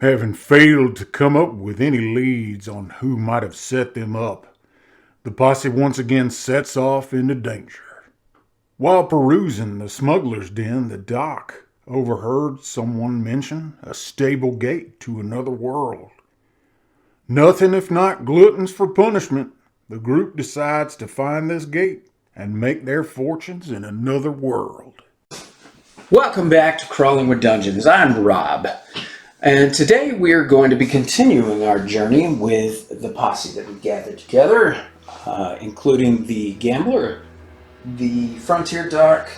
Having failed to come up with any leads on who might have set them up, the posse once again sets off into danger. While perusing the smuggler's den, the doc overheard someone mention a stable gate to another world. Nothing if not gluttons for punishment, the group decides to find this gate and make their fortunes in another world. Welcome back to Crawling with Dungeons. I'm Rob, and today we are going to be continuing our journey with the posse that we gathered together, including the gambler, the frontier doc,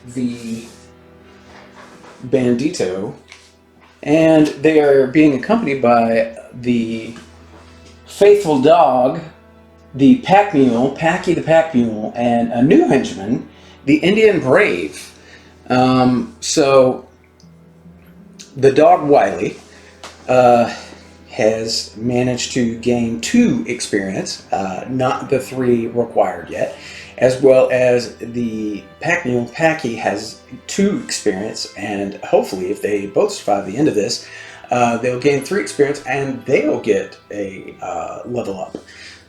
the bandito, and they are being accompanied by the faithful dog, the pack mule, Packy the pack mule, and a new henchman, the Indian brave. So the dog Wiley has managed to gain 2 experience, not the 3 required yet, as well as the pack mule Packy has 2 experience, and hopefully if they both survive the end of this, they'll gain 3 experience and they'll get a level up.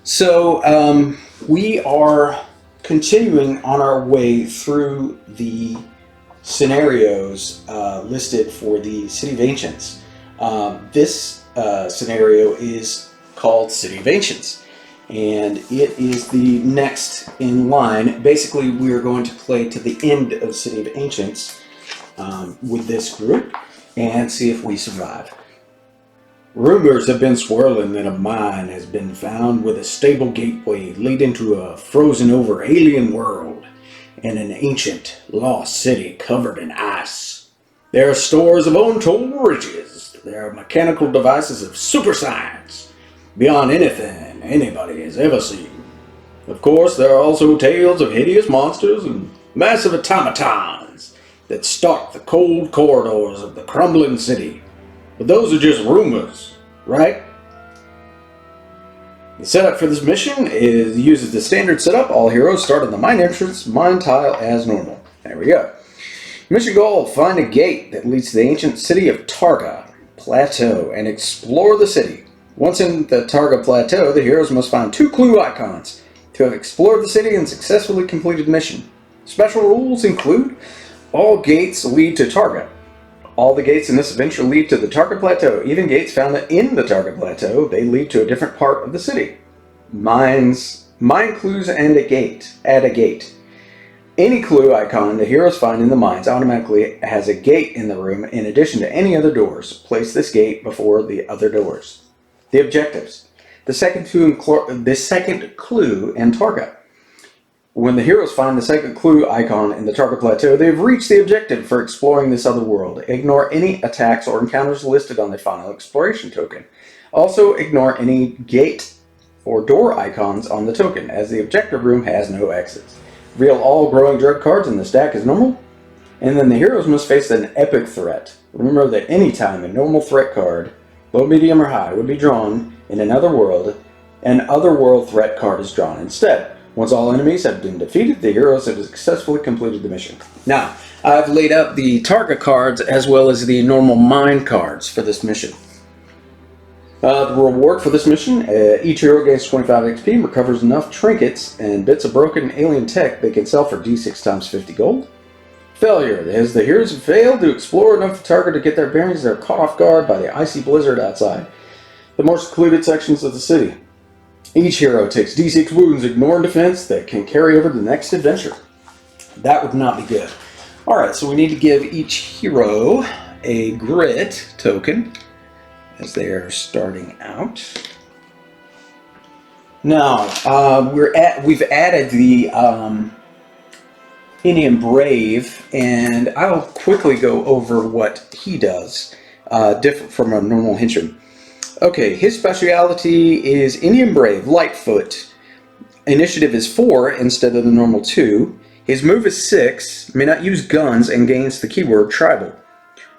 So we are continuing on our way through the scenarios listed for the City of Ancients. This scenario is called City of Ancients, and it is the next in line. Basically, we are going to play to the end of City of Ancients with this group and see if we survive. Rumors have been swirling that a mine has been found with a stable gateway leading to a frozen-over alien world and an ancient, lost city covered in ice. There are stores of untold riches. There are mechanical devices of super science, beyond anything anybody has ever seen. Of course, there are also tales of hideous monsters and massive automatons that stalk the cold corridors of the crumbling city. But those are just rumors, right? The setup for this mission uses the standard setup. All heroes start on the mine entrance, mine tile as normal. There we go. Mission goal: find a gate that leads to the ancient city of Targa Plateau and explore the city. Once in the Targa Plateau, the heroes must find 2 clue icons to have explored the city and successfully completed the mission. Special rules include: all gates lead to Targa. All the gates in this adventure lead to the Targa Plateau. Even gates found in the Targa Plateau, they lead to a different part of the city. Mine clues and a gate. Add a gate. Any clue icon the heroes find in the mines automatically has a gate in the room in addition to any other doors. Place this gate before the other doors. The objectives. The second clue in Targa. When the heroes find the second clue icon in the Targa Plateau, they have reached the objective for exploring this other world. Ignore any attacks or encounters listed on the final exploration token. Also, ignore any gate or door icons on the token, as the objective room has no exits. Reveal all growing drug cards in the stack as normal, and then the heroes must face an epic threat. Remember that any time a normal threat card, low, medium, or high, would be drawn in another world, an other world threat card is drawn instead. Once all enemies have been defeated, the heroes have successfully completed the mission. Now, I've laid out the Targa cards as well as the normal mine cards for this mission. The reward for this mission, each hero gains 25 XP and recovers enough trinkets and bits of broken alien tech they can sell for D6 times 50 gold. Failure, as the heroes have failed to explore enough of Targa to get their bearings, they're caught off guard by the icy blizzard outside the more secluded sections of the city. Each hero takes D6 wounds, ignoring defense, that can carry over to the next adventure. That would not be good. Alright, so we need to give each hero a grit token as they are starting out. Now, we've added the Indian Brave, and I'll quickly go over what he does, different from a normal henchman. Okay, his speciality is Indian Brave, Lightfoot. Initiative is 4 instead of the normal 2. His move is 6, may not use guns, and gains the keyword tribal.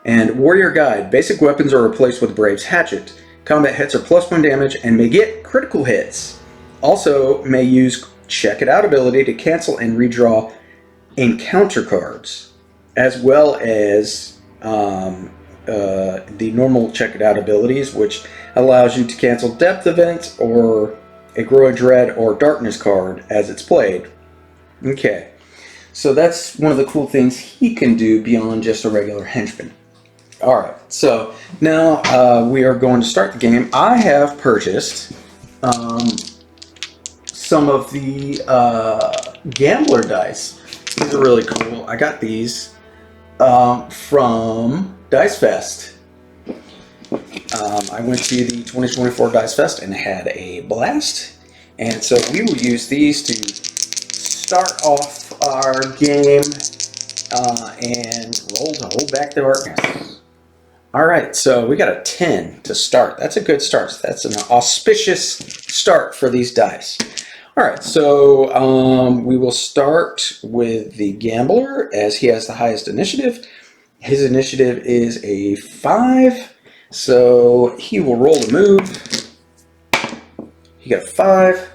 And Warrior Guide, basic weapons are replaced with Brave's Hatchet. Combat hits are +1 damage and may get critical hits. Also may use Check It Out ability to cancel and redraw encounter cards, as well as the normal check it out abilities, which allows you to cancel depth events or a growing dread or darkness card as it's played. Okay, so that's one of the cool things he can do beyond just a regular henchman. Alright, so now we are going to start the game. I have purchased some of the gambler dice. These are really cool. I got these from Dice Fest. I went to the 2024 Dice Fest and had a blast. And so we will use these to start off our game and roll to hold back the darkness. Alright, so we got a 10 to start. That's a good start. That's an auspicious start for these dice. Alright, so we will start with the gambler as he has the highest initiative. His initiative is a 5, so he will roll a move. He got a 5.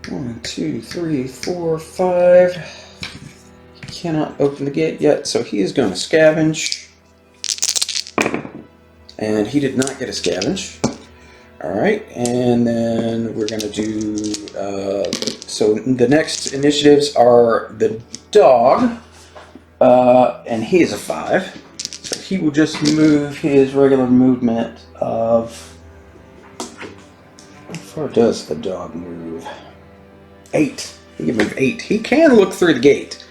1, 2, 3, 4, 5. He cannot open the gate yet, so he is going to scavenge. And he did not get a scavenge. Alright, and then we're going to do, so the next initiatives are the dog, and he is a 5. So he will just move his regular movement of, how far does the dog move? 8. He can move 8. He can look through the gate.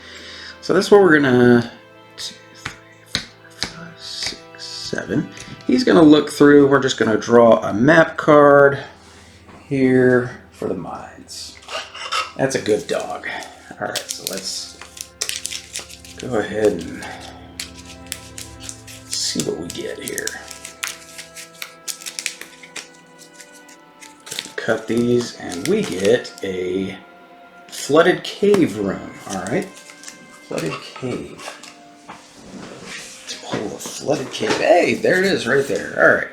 So that's what we're going to, 2, 3, 4, 5, 6, 7. He's going to look through. We're just going to draw a map card here for the mines. That's a good dog. All right, so let's go ahead and see what we get here. Cut these, and we get a flooded cave room. All right, flooded cave. Pull a flooded cave. Hey, there it is right there. All right,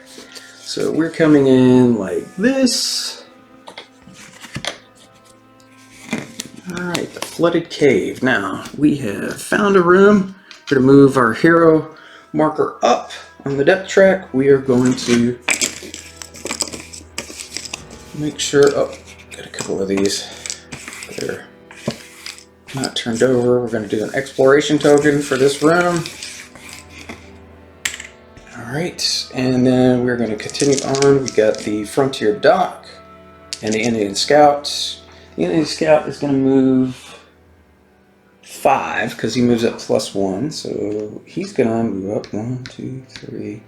so we're coming in like this. All right, the flooded cave. Now we have found a room. We're going to move our hero marker up on the depth track. We are going to make sure, oh, got a couple of these. They're not turned over. We're going to do an exploration token for this room. Alright, and then we're going to continue on. We got the Frontier Dock and the Indian Scout. The Indian Scout is going to move 5 because he moves up +1. So he's going to move up 1, 2, 3.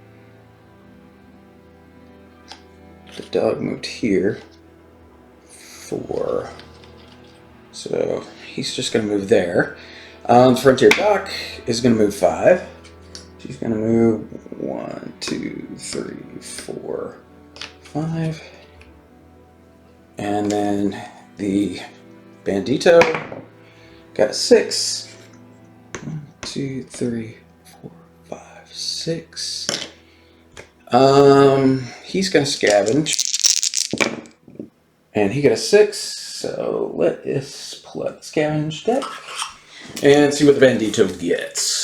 The dog moved here 4. So he's just going to move there. Frontier Dock is going to move 5. She's going to move 1, 2, 3, 4, 5. And then the Bandito got a 6. 1, 2, 3, 4, 5, 6. He's going to scavenge. And he got a 6. So let us pull out the scavenge deck and see what the Bandito gets.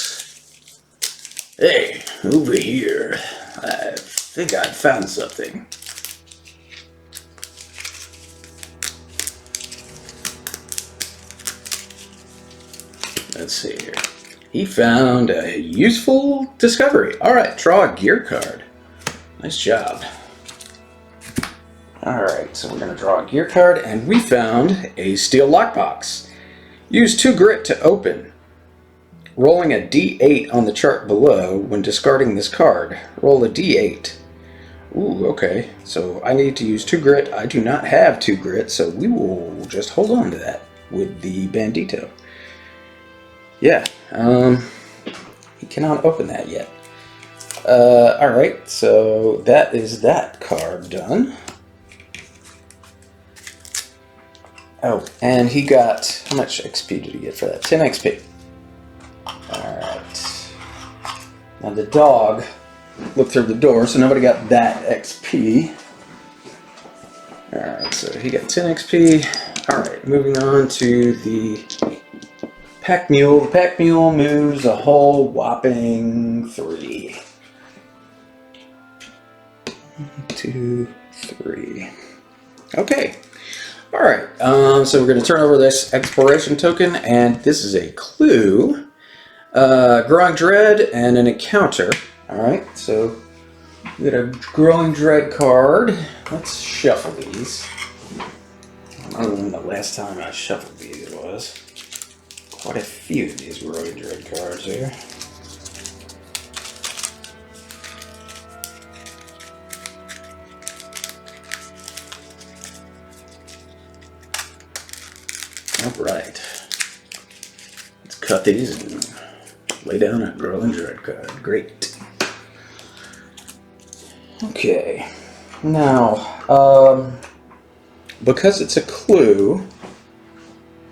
Hey, over here. I think I found something. Let's see here. He found a useful discovery. Alright, draw a gear card. Nice job. Alright, so we're going to draw a gear card, and we found a steel lockbox. Use 2 grit to open. Rolling a d8 on the chart below when discarding this card. Roll a d8. Ooh, okay. So I need to use 2 grit. I do not have 2 grit, so we will just hold on to that with the Bandito. Yeah, he cannot open that yet. Alright, so that is that card done. Oh, and he got, how much XP did he get for that? 10 XP. Alright. Now the dog looked through the door, so nobody got that XP. Alright, so he got 10 XP. Alright, moving on to the Pack Mule. The Pack Mule moves a whole whopping 3. 2, 3. Okay. All right. So we're going to turn over this exploration token, and this is a clue. Growing dread and an encounter. All right. So we got a growing dread card. Let's shuffle these. I don't know when the last time I shuffled these was. Quite a few of these growing dread cards here. Alright, let's cut these and lay down a growing dread card. Great. Okay, now, because it's a clue,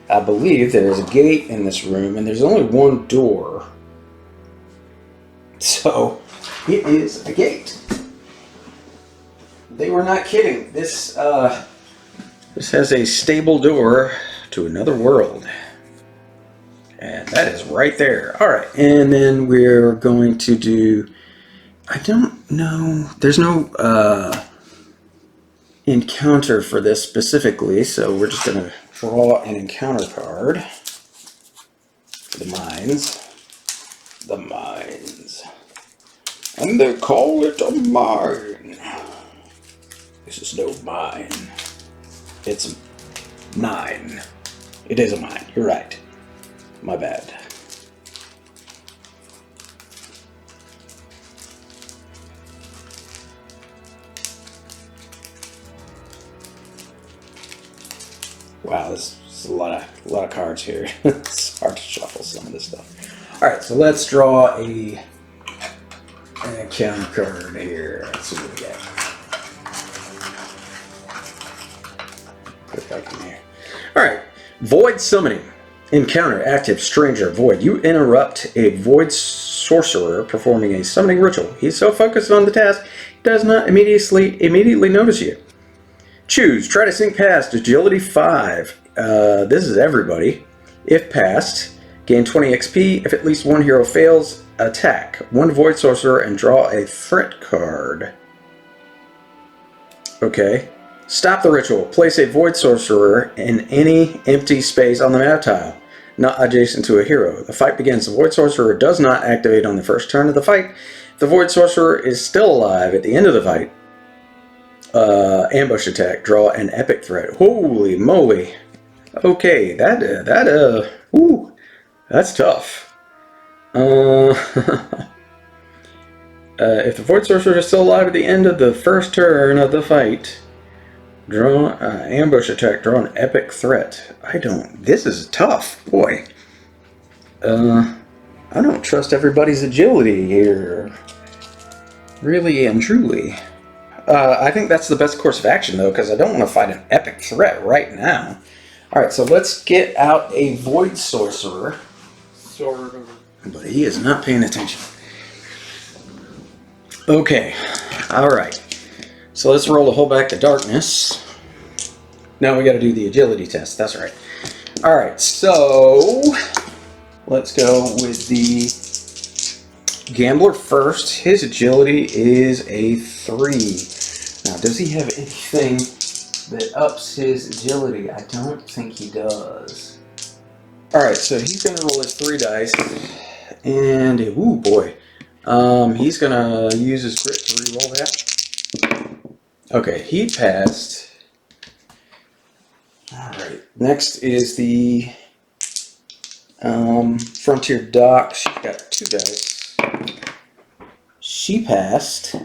I believe there's a gate in this room and there's only one door. So, it is a gate. They were not kidding. This has a stable door to another world. And that is right there. Alright, and then we're going to do... I don't know... There's no encounter for this specifically, so we're just going to draw an encounter card for the mines. The mines. And they call it a mine. This is no mine. It's a mine. It is a mine. You're right. My bad. Wow, this is a lot of cards here. It's hard to shuffle some of this stuff. All right, so let's draw an encounter card here. Let's see what we got. Put it back in here. All right, void summoning. Encounter active stranger void. You interrupt a void sorcerer performing a summoning ritual. He's so focused on the task, he does not immediately notice you. Choose. Try to sink past agility 5. This is everybody. If passed, gain 20 XP. If at least one hero fails, attack one void sorcerer and draw a threat card. Okay. Stop the ritual. Place a void sorcerer in any empty space on the map tile, not adjacent to a hero. The fight begins. The void sorcerer does not activate on the first turn of the fight. If the void sorcerer is still alive at the end of the fight, ambush attack. Draw an epic threat. Holy moly! Okay, that's tough. If the void sorcerer is still alive at the end of the first turn of the fight, draw ambush attack. Draw an epic threat. This is tough, boy. I don't trust everybody's agility here. Really and truly. I think that's the best course of action, though, because I don't want to fight an epic threat right now. Alright, so let's get out a void sorcerer. But he is not paying attention. Okay, alright. So let's roll to hold back the darkness. Now we got to do the agility test, that's right. Alright, so let's go with the gambler first. His agility is a 3. Now, does he have anything that ups his agility? I don't think he does. Alright, so he's going to roll his 3 dice. And, ooh boy. He's going to use his grit to re-roll that. Okay, he passed. Alright, next is the Frontier Doc. She's got 2 dice. She passed.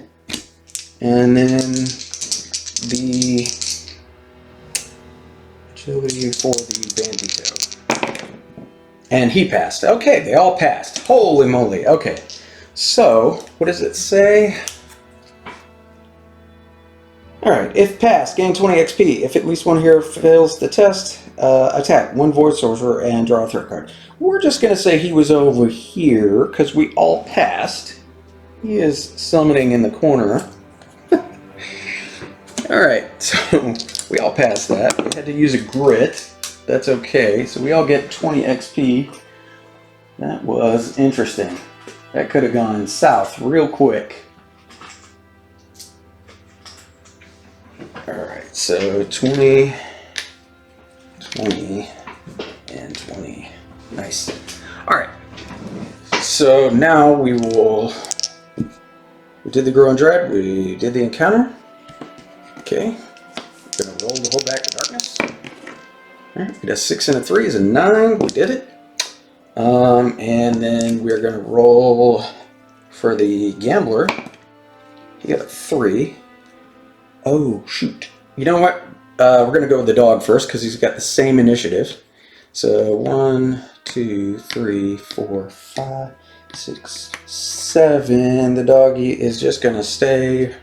And then the agility for the Bandito. And he passed. Okay, they all passed. Holy moly. Okay. So, what does it say? Alright, if passed, gain 20 XP. If at least one hero fails the test, attack one void sorcerer and draw a threat card. We're just going to say he was over here because we all passed. He is summoning in the corner. Alright, so we all passed that. We had to use a grit. That's okay. So we all get 20 XP. That was interesting. That could have gone south real quick. so 20, 20, and 20. Nice. All right. So now we did the Grow and Dread, we did the encounter. Okay. We're gonna roll the whole back to darkness. All right, we got a 6 and a 3 is a 9. We did it. And then we're gonna roll for the Gambler. He got a 3. Oh shoot! You know what? We're gonna go with the dog first because he's got the same initiative. So 1, 2, 3, 4, 5, 6, 7. The doggy is just gonna stay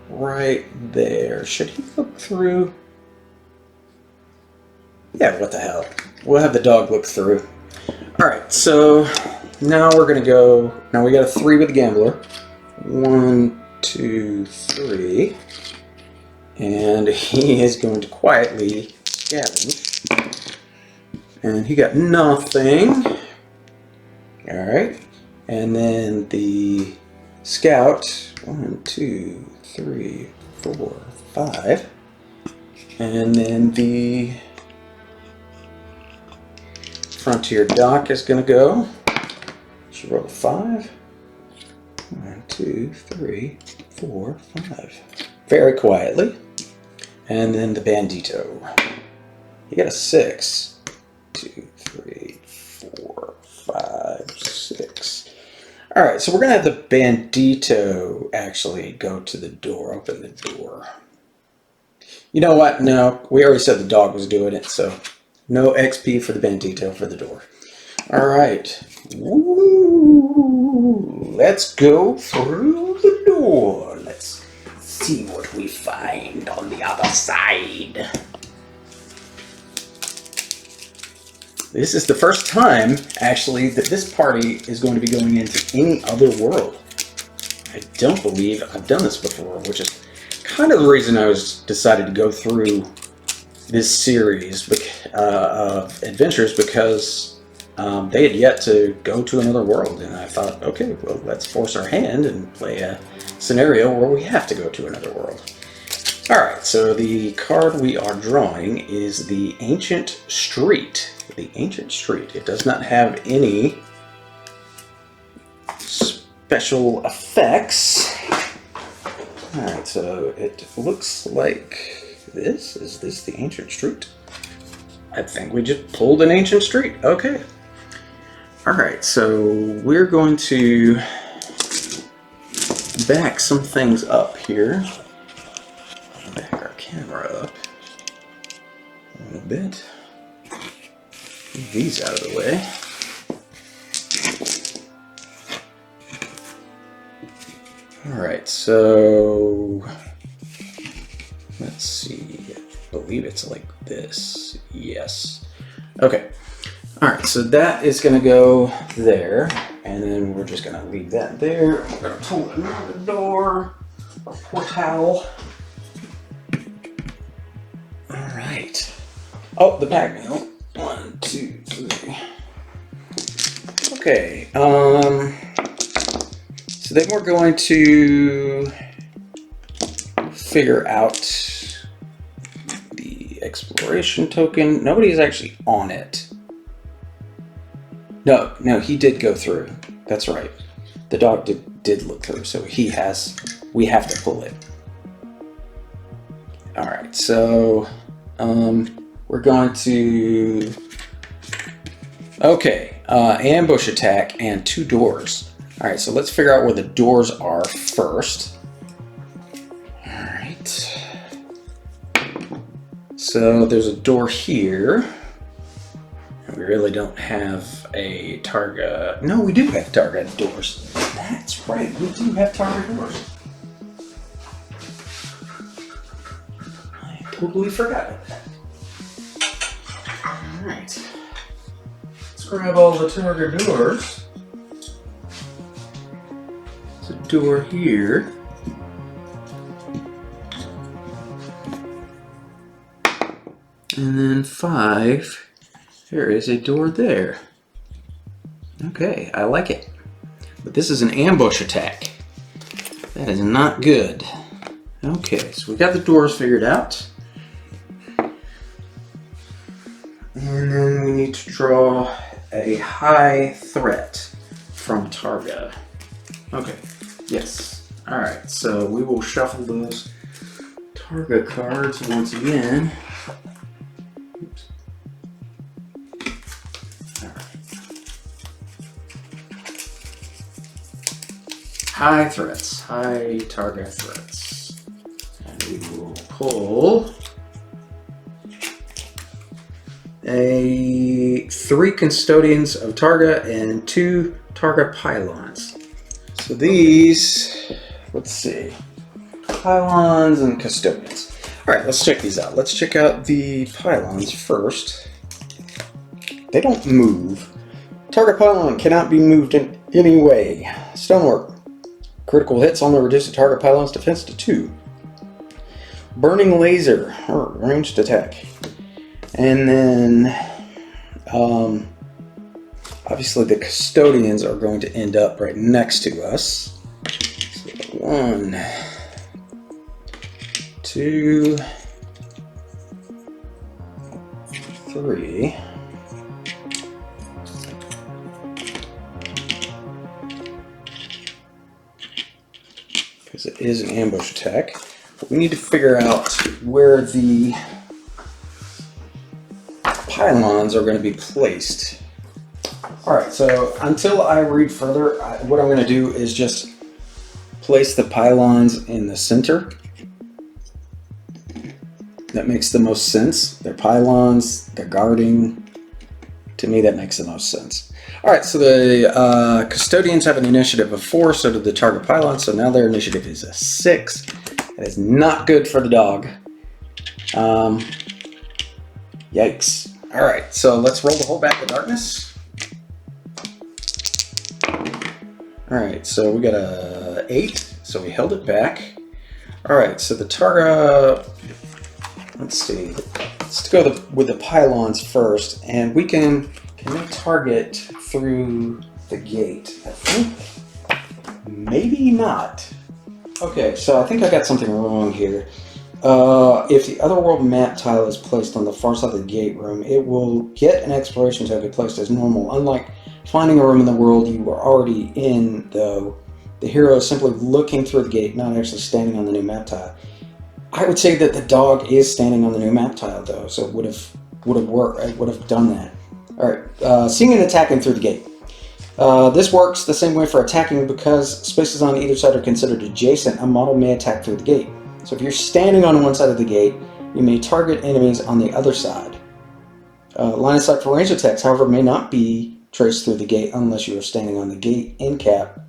right there. Should he look through? Yeah, what the hell? We'll have the dog look through. Alright, so now we're gonna go. Now we got a 3 with the Gambler. 1, 2, 3. And he is going to quietly scavenge. And he got nothing. Alright. And then the Scout. 1, 2, 3, 4, 5. And then the Frontier Dock is going to go. She rolled a 5. 1, 2, 3, 4, 5. Very quietly. And then the Bandito. You got a 6. 2, 3, 4, 5, 6. Alright, so we're going to have the Bandito actually go to the door. Open the door. You know what? No, we already said the dog was doing it, so no XP for the Bandito for the door. Alright. Let's go through the door. Let's see what we find on the other side. This is the first time, actually, that this party is going to be going into any other world. I don't believe I've done this before, which is kind of the reason I decided to go through this series of adventures, because they had yet to go to another world, and I thought, okay, well, let's force our hand and play a scenario where we have to go to another world. Alright, so the card we are drawing is the Ancient Street. The Ancient Street. It does not have any special effects. Alright, so it looks like this. Is this the Ancient Street? I think we just pulled an Ancient Street. Okay. Alright, so we're going to back some things up here. Back our camera up a little bit. Move these out of the way. Alright, so let's see. I believe it's like this. Yes. Okay. Alright, so that is going to go there. And then we're just going to leave that there. We're going to pull another door. A portal. Alright. Oh, the pack mule. 1, 2, 3. Okay. So then we're going to figure out the exploration token. Nobody's actually on it. No, he did go through. That's right. The dog did look through, so we have to pull it. Alright, so we're going to ambush attack and 2 doors. Alright, so let's figure out where the doors are first. Alright. So there's a door here. We really don't have a target. No, we do have target doors. That's right, we do have target doors. I totally forgot about that. Alright. Let's grab all the target doors. There's a door here. And then 5. There is a door there. Okay, I like it. But this is an ambush attack. That is not good. Okay, so we got the doors figured out. And then we need to draw a high threat from Targa. Okay, yes. Alright, so we will shuffle those Targa cards once again. Oops. High threats, high Targa threats. And we will pull three custodians of Targa and 2 Targa pylons. So these, let's see, pylons and custodians. All right, let's check these out. Let's check out the pylons first. They don't move. Targa pylon cannot be moved in any way. Stonework. Critical hits only reduce the target pylon's defense to 2. Burning laser, or ranged attack. And then, obviously the custodians are going to end up right next to us. So 1, 2, 3. Because it is an ambush attack. But we need to figure out where the pylons are going to be placed. Alright, so until I read further, what I'm going to do is just place the pylons in the center. That makes the most sense. They're pylons, they're guarding. To me, that makes the most sense. Alright, so the custodians have an initiative of 4, so do the target pylons, so now their initiative is a 6. That is not good for the dog. Yikes. Alright, so let's roll the whole back of darkness. Alright, so we got a 8, so we held it back. Alright, so the target, let's see, let's go with the pylons first, and we can they target through the gate? I think maybe not. Okay, so I think I got something wrong here. If the Otherworld map tile is placed on the far side of the gate room, it will get an exploration token placed as normal. Unlike finding a room in the world you were already in, though, the hero is simply looking through the gate, not actually standing on the new map tile. I would say that the dog is standing on the new map tile, though, so it would have worked. I would have done that. All right, seeing and attacking through the gate. This works the same way for attacking because spaces on either side are considered adjacent. A model may attack through the gate. So if you're standing on one side of the gate, you may target enemies on the other side. Line of sight for range attacks, however, may not be traced through the gate unless you are standing on the gate end cap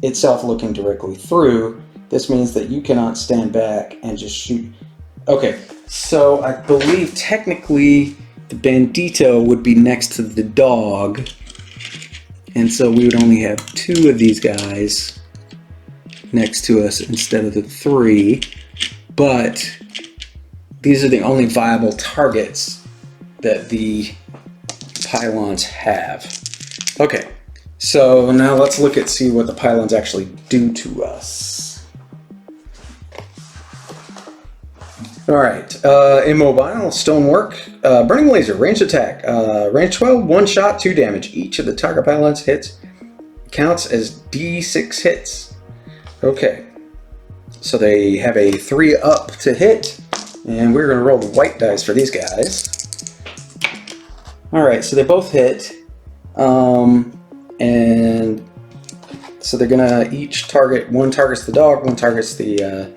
itself looking directly through. This means that you cannot stand back and just shoot. Okay, so I believe technically the bandito would be next to the dog. And so we would only have 2 of these guys next to us instead of the 3. But these are the only viable targets that the pylons have. Okay, so now let's look at see what the pylons actually do to us. Alright, immobile, stonework, burning laser, ranged attack, range 12, 1 shot, 2 damage. Each of the target pylons hits counts as D6 hits. Okay, so they have a 3 up to hit, and we're going to roll the white dice for these guys. Alright, so they both hit, and so they're going to each target, one targets the dog, one targets the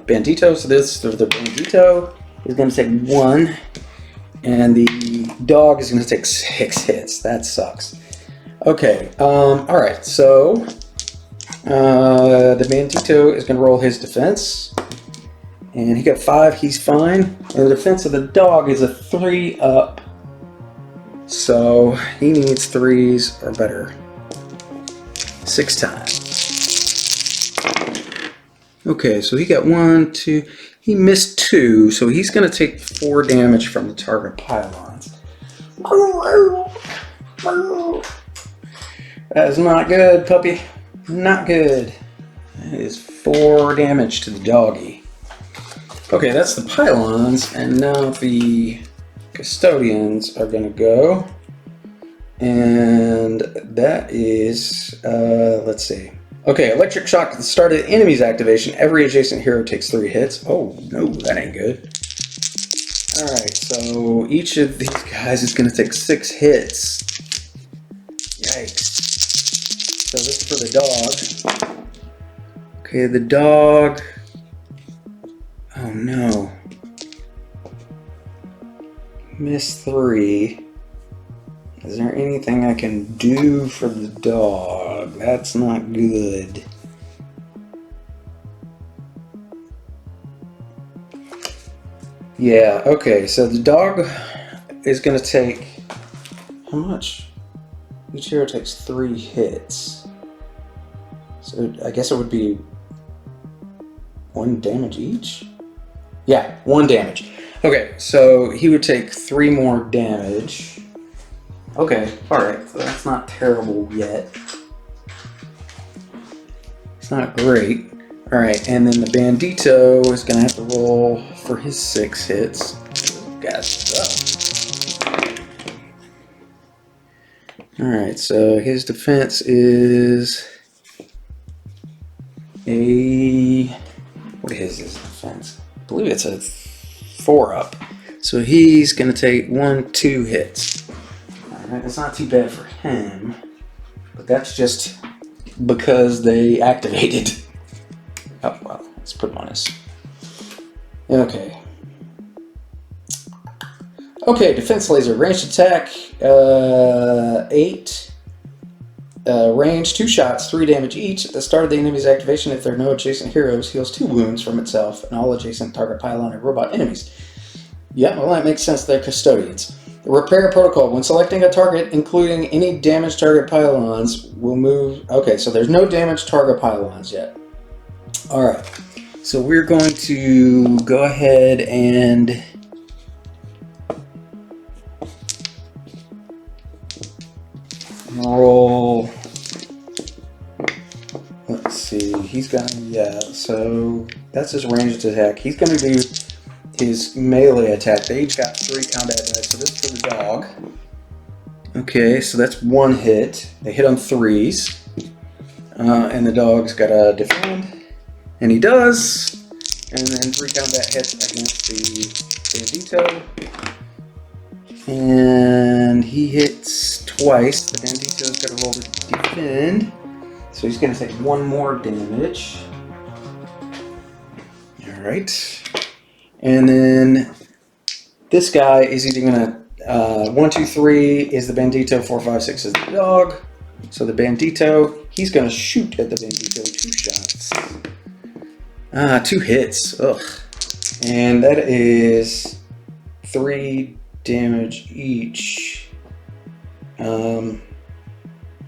bandito. So the bandito is going to take 1, and the dog is going to take 6 hits. That sucks. Okay, alright, so the bandito is going to roll his defense, and he got 5, he's fine, and the defense of the dog is a 3 up, so he needs 3s or better 6 times. Okay, so he got 1, 2, he missed 2, so he's going to take 4 damage from the target pylons. That is not good, puppy. Not good. That is 4 damage to the doggy. Okay, that's the pylons, and now the custodians are gonna go. And that is, let's see. Okay, electric shock at the start of the enemy's activation. Every adjacent hero takes 3 hits. Oh, no, that ain't good. Alright, so each of these guys is going to take 6 hits. Yikes. So this is for the dog. Okay, the dog. Oh no. Miss 3. Is there anything I can do for the dog? That's not good. Yeah, okay, so the dog is going to take... How much? Each hero takes 3 hits. So I guess it would be 1 damage each? Yeah, 1 damage. Okay, so he would take 3 more damage. Okay, alright, so that's not terrible yet. It's not great. Alright, and then the Bandito is going to have to roll for his 6 hits. Alright, so his defense is a... What is his defense? I believe it's a 4-up. So he's going to take 2 hits. Alright, it's not too bad for him. But that's just because they activated. Oh, well, let's put him on his... Okay. Okay, defense laser, ranged attack, 8. Range, 2 shots, 3 damage each. At the start of the enemy's activation, if there are no adjacent heroes, heals 2 wounds from itself and all adjacent target pylon and robot enemies. Yeah, well, that makes sense. They're custodians. The repair protocol. When selecting a target, including any damaged target pylons, will move... Okay, so there's no damaged target pylons yet. Alright, so we're going to go ahead and... roll. Let's see. He's gonna, yeah. So that's his ranged attack. He's gonna do his melee attack. They each got 3 combat dice. So this is for the dog. Okay, so that's 1 hit. They hit on 3s, and the dog's got to defend, and he does. And then 3 combat hits against the Bandito. And he hits twice. The Bandito's got to roll to defend. So he's going to take 1 more damage. Alright. And then this guy is either going to... 1, 2, 3 is the Bandito. 4, 5, 6 is the dog. So the Bandito, he's going to shoot at the Bandito 2 shots. 2 hits. Ugh. And that is 3 damage each. Alright,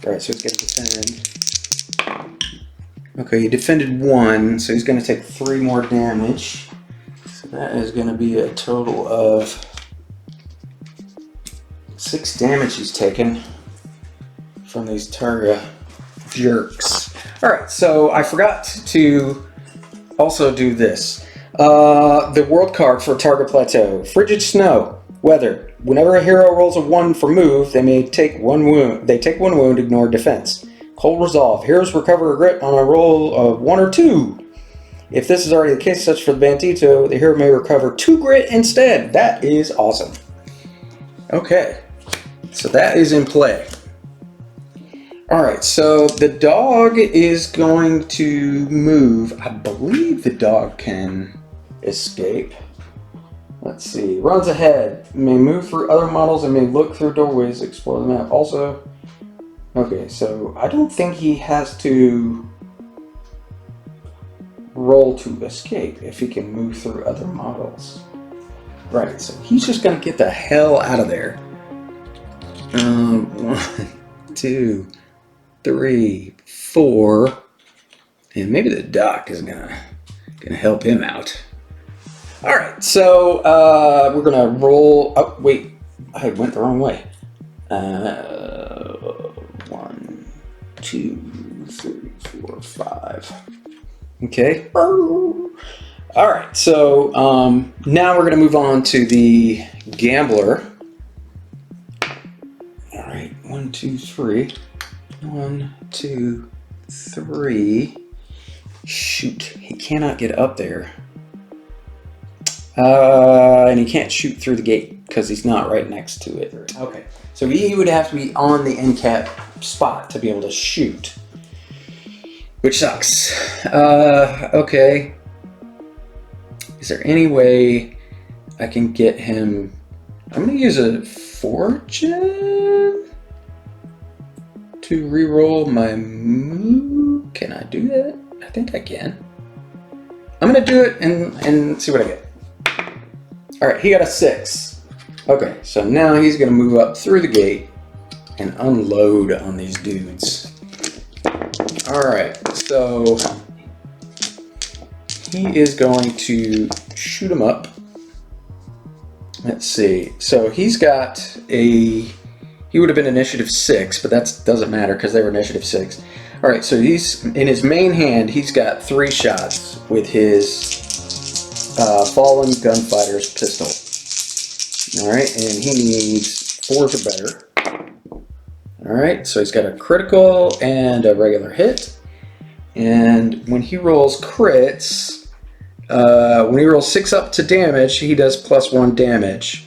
so he's going to defend. Okay, he defended 1, so he's going to take 3 more damage. So that is going to be a total of 6 damage he's taken from these Targa jerks. Alright, so I forgot to also do this. The world card for Targa Plateau. Frigid Snow. Weather. Whenever a hero rolls a 1 for move, they may take 1 wound. They take 1 wound, ignore defense. Cold Resolve. Heroes recover a grit on a roll of 1 or 2. If this is already the case, such for the Bandito, the hero may recover 2 grit instead. That is awesome. Okay. So that is in play. Alright, so the dog is going to move. I believe the dog can escape. Let's see. Runs ahead. May move through other models and may look through doorways, explore the map. Also, okay, so I don't think he has to roll to escape if he can move through other models. Right, so he's just going to get the hell out of there. 1, 2, 3, 4. And maybe the doc is gonna help him out. Alright, so we're gonna roll. Oh, wait, I went the wrong way. 1, 2, 3, 4, 5. Okay. All right. So now we're going to move on to the gambler. All right. 1, 2, 3. 1, 2, 3. Shoot. He cannot get up there. And he can't shoot through the gate because he's not right next to it. Okay. So he would have to be on the end cap spot to be able to shoot. Which sucks. Okay. Is there any way I can get him? I'm going to use a fortune to reroll my move. Can I do that? I think I can. I'm going to do it and see what I get. All right, he got a 6. Okay, so now he's going to move up through the gate and unload on these dudes. All right, so he is going to shoot him up. Let's see. So he's got he would have been initiative 6, but that doesn't matter because they were initiative 6. All right, so he's in his main hand. He's got 3 shots with his fallen gunfighter's pistol. All right, and he needs 4s or better. All right, so he's got a critical and a regular hit. And when he rolls crits, when he rolls 6 up to damage, he does +1 damage.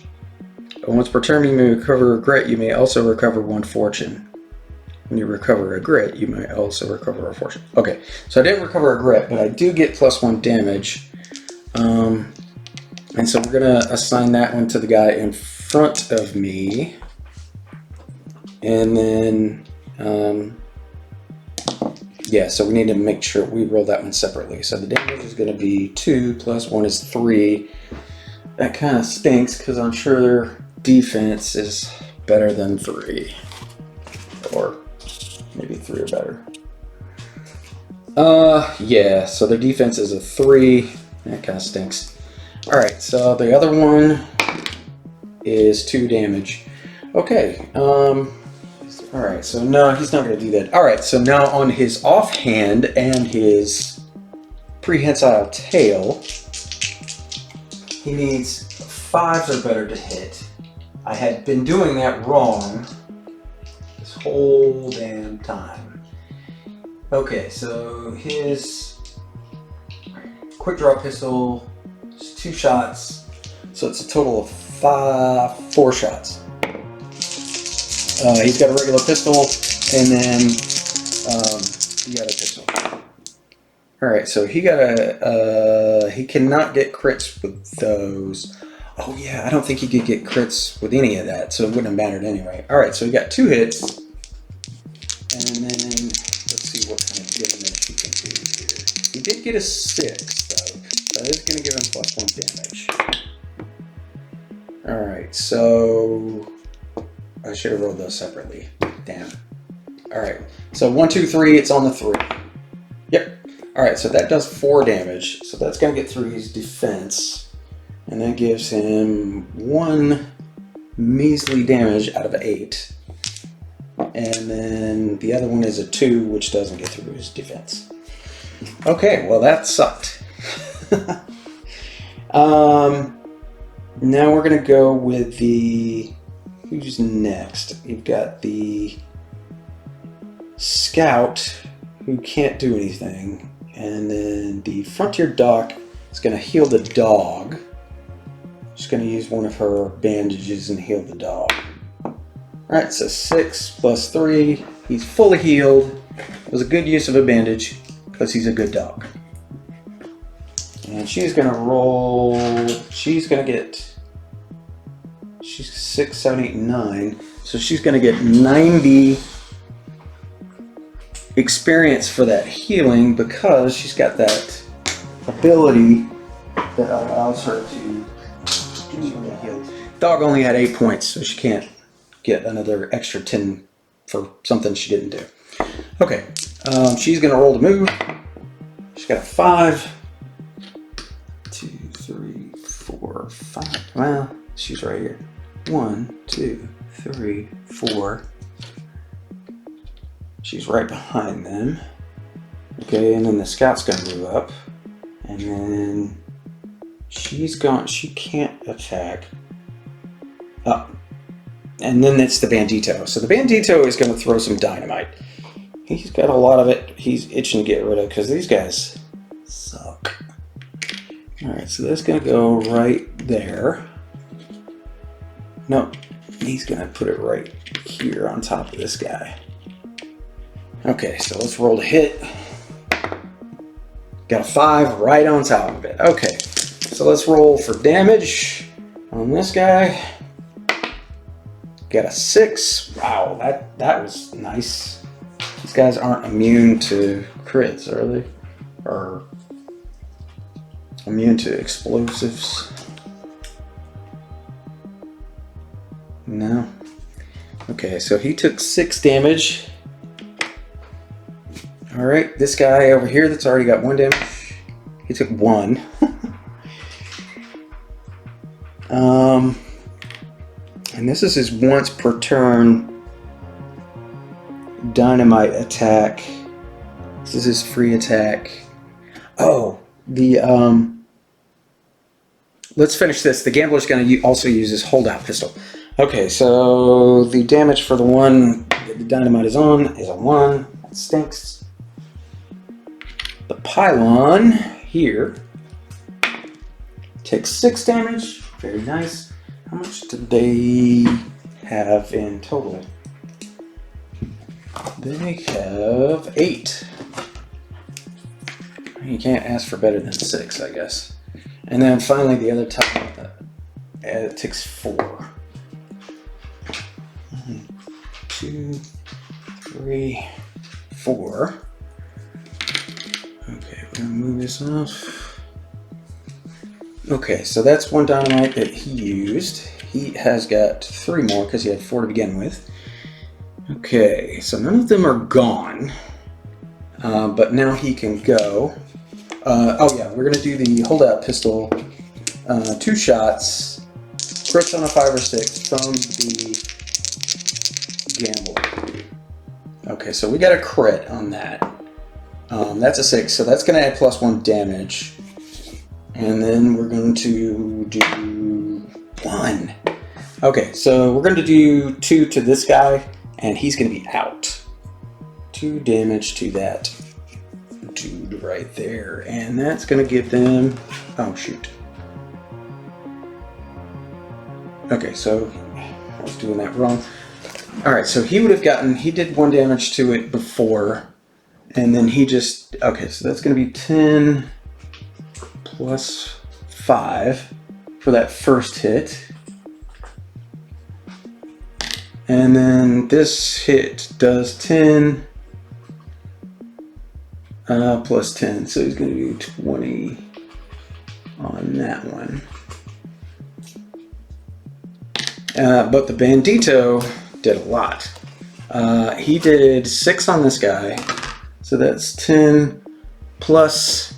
Once per turn, you may recover a grit. You may also recover 1 fortune. When you recover a grit, you may also recover a fortune. Okay, so I didn't recover a grit, but I do get +1 damage. And so we're gonna assign that one to the guy in front of me. And then, yeah, so we need to make sure we roll that one separately. So the damage is gonna be 2 + 1 is 3. That kind of stinks because I'm sure their defense is better than 3. Or maybe 3 or better. Yeah, so their defense is a 3. That kind of stinks. All right, so the other one is 2 damage. Okay, all right, so no, he's not going to do that. All right, so now on his offhand and his prehensile tail, he needs 5s or better to hit. I had been doing that wrong this whole damn time. Okay, so his quick draw pistol is 2 shots, so it's a total of 4 shots. He's got a regular pistol, and then he got a pistol. All right, so he got he cannot get crits with those. Oh yeah, I don't think he could get crits with any of that, so it wouldn't have mattered anyway. All right, so he got 2 hits, and then let's see what kind of damage he can do here. He did get a 6 though, so that is going to give him +1 damage. All right, so I should have rolled those separately. Damn. All right, so 1, 2, 3. It's on the 3. Yep. All right, so that does 4 damage. So that's going to get through his defense. And that gives him 1 measly damage out of 8. And then the other one is a 2, which doesn't get through his defense. Okay, well that sucked. Now we're going to go with the... Who's next? You've got the scout, who can't do anything. And then the frontier doc is going to heal the dog. She's going to use one of her bandages and heal the dog. Alright, so 6 + 3. He's fully healed. It was a good use of a bandage because he's a good dog. And she's going to roll. She's going to get. She's 6, 7, 8, 9. So she's going to get 90 experience for that healing because she's got that ability that allows her to heal. Dog only had 8 points, so she can't get another extra 10 for something she didn't do. Okay, she's going to roll to move. She's got a 5. 2, 3, 4, 5. Well, she's right here. 1, 2, 3, 4. She's right behind them. Okay, and then the scout's gonna move up. And then she's gone. She can't attack. Up. And then it's the bandito. So the bandito is going to throw some dynamite. He's got a lot of it. He's itching to get rid of because these guys suck. All right, so that's going to go right there. No, he's going to put it right here on top of this guy. Okay, so let's roll to hit. Got a 5 right on top of it. Okay, so let's roll for damage on this guy. Got a 6. Wow, that was nice. These guys aren't immune to crits, are they? Or immune to explosives? No. Okay, so he took 6 damage. Alright, this guy over here that's already got 1 damage, he took 1. And this is his once per turn dynamite attack. This is his free attack. Oh, let's finish this. The gambler's going to also use his holdout pistol. Okay, so the damage for the one that the dynamite is on is a 1. That stinks. The pylon here takes 6 damage. Very nice. How much did they have in total? They have 8. You can't ask for better than 6, I guess. And then finally the other type, it takes 4. 1, 2, 3, 4. Okay, we're gonna move this off. Okay, so that's 1 dynamite that he used. He has got 3 more because he had 4 to begin with. Okay, so none of them are gone, but now he can go. Oh yeah, we're gonna do the holdout pistol. 2 shots, crits on a 5 or 6 from the gambler. Okay, so we got a crit on that. That's a 6, so that's gonna add +1 damage. And then we're going to do 1. Okay, so we're going to do 2 to this guy, and he's going to be out. 2 damage to that dude right there. And that's going to give them... Oh, shoot. Okay, so I was doing that wrong. Alright, so he would have gotten... He did 1 damage to it before, and then he just... Okay, so that's going to be 10... plus 5 for that first hit. And then this hit does 10 plus 10. So he's going to do 20 on that one. But the bandito did a lot. He did 6 on this guy. So that's 10 plus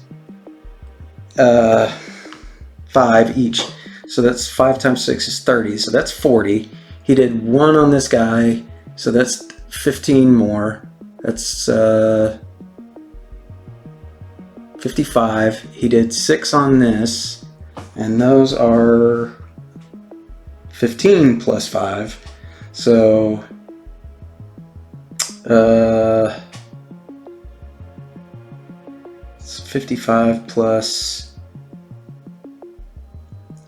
5 each, so that's 5 times 6 is 30, so that's 40. He did 1 on this guy, so that's 15 more. That's 55. He did 6 on this, and those are 15 plus 5, so 55 plus